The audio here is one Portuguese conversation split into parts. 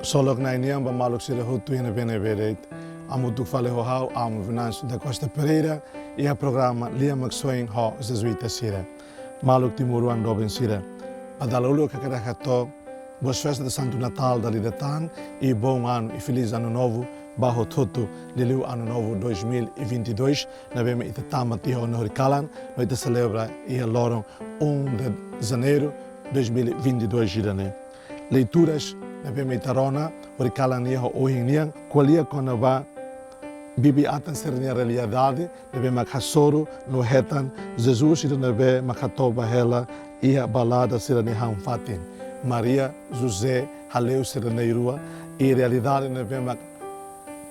Solo que na Inian, ba maluk sila hutu ina bene beret. Amo tu fale ho hau, amo Venâncio da Costa Pereira e a programa Lia Maxoin ho Jesuíta Sira. Maluk Timuruan Robin Sira. Adalaulu que quer rato, boas festas de Santo Natal da Lidatan e bom ano e feliz ano novo. Bajo tudo, Liliu ano novo 2022, na bema ita tama tiho no Horikalan, no ita celebra e loram 1 de janeiro 2022 girane. Leituras na bema ita rona, Horikalan iho ohinnian, qualia kona ba bibi atan sernia realidade, na bema kasoro no hetan, Jesus ita na be makatoba hela ia balada sirani hanfatin. Maria, José, haleu siraneirua, e realidade na bema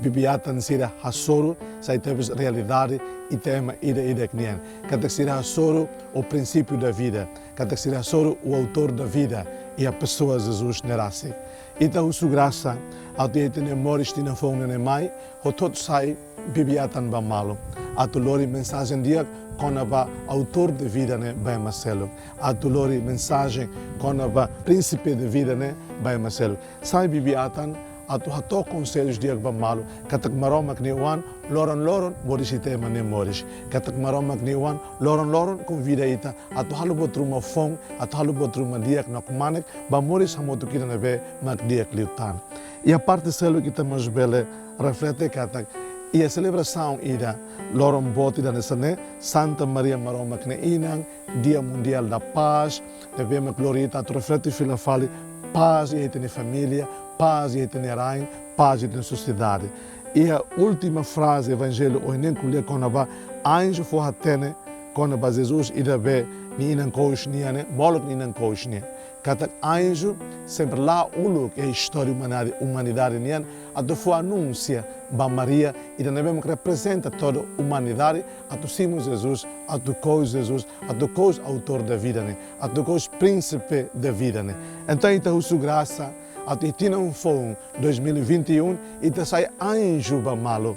bibiatan sira hasoro, sai temos realidade e tema ida knian. Kata sira hasoro o princípio da vida, kata sira hasoro o autor da vida e a pessoa Jesus nerasi. Ita usu graça ao te ne moris tina fone ne mai, ho tot sai bibiatan ba malo. Atu lori mensagem dia kona ba autor de vida ne ba Marcelo. Atu lori mensagem kona ba príncipe de vida ne ba Marcelo. Sai bibiatan atu hato conselhos diag ba malo katak maromak ni wan loron boris tema ne moris katak maromak ni wan loron convida ita atu halu botruma fong atu halu botruma diag nok manek ba moris hamotu kira ne be mak diag liutan e a parte selo que temos bele reflete katak e a celebração ida loron boti da nesane Santa Maria Maromak ne inang Dia Mundial da Paz ne be mak glorita atu reflete fila fali paz e tem família, paz e tem rain, paz e tem sociedade. E a última frase do Evangelho, o nem colher quando va anjo for atene, quando va Jesus ida be ni inan koshnia ne, molok ni inan koshnia. Kata anjo sempre lá uluk é a história humanidade nian, a do for anuncia ba Maria e da neve que representa toda a humanidade, a do simos Jesus, a do cous Jesus, a do cous autor da vida ne, a do cous príncipe da vida ne. Então ita usu graça, a do tina fon 2021 ita sai anjo ba malo.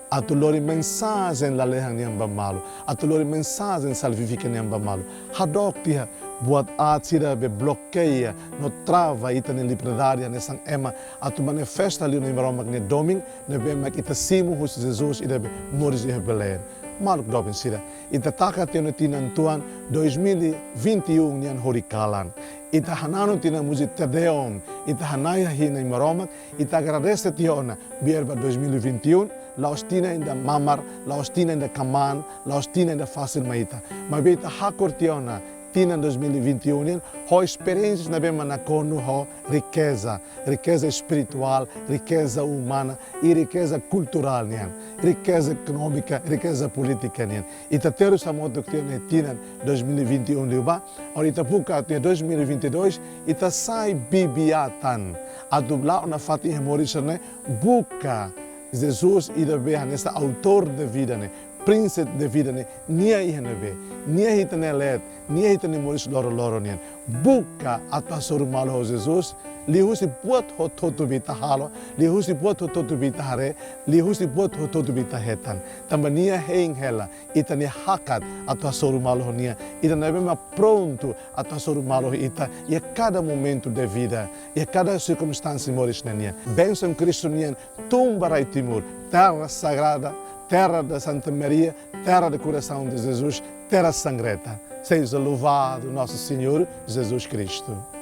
A tu lori mensagem la lehan niam ba malo, a tu lori mensagem salvifica niam ba malo. Hadok tia buat atira be bloqueia, no trava ita ne liberdade ne sang ema, a tu manifesta ali no imaromak ne doming, ne be mak ita simu hus Jesus ida be moris e rebelen. Maluk dobin sira, ita taka teno tinan tuan 2021 nian Horikalan. Ita hanano tina muzi tedeon, ita hanaya hina imaromak, ita agradece tiona, bierba 2021, laostina ainda mamar, laostina ainda kaman, laostina ainda fácil maita. Mas beita hakor tiona, tina 2021, ho experiências na bema na konu ho riqueza espiritual, riqueza humana e riqueza cultural nian, riqueza econômica, riqueza política nian. Ita teru sa moto que tina 2021 liuba, orita puka tina 2022, ita sai bibiatan, a dublar na fati hemorisa ne, buka Jesus ida be nessa autor da vida ne, príncipe da vida ne, nia ihne be, nia hitane let, nia hitane moris loro nian. Buka atasor malo Jesus, li husi buat ho toto bita halo, li husi buat ho toto bita hare, li husi buat ho toto bita hetan. Tamba nia hein hela, ita nia hakat atasor malo nia, ita na bema pronto atasor malo ita, e a cada momento da vida, e a cada circunstância moris nia. Benção Cristo nian, tumbarai Timur, terra sagrada, terra da Santa Maria, terra do coração de Jesus, terra sangrenta. Seja louvado nosso Senhor Jesus Cristo.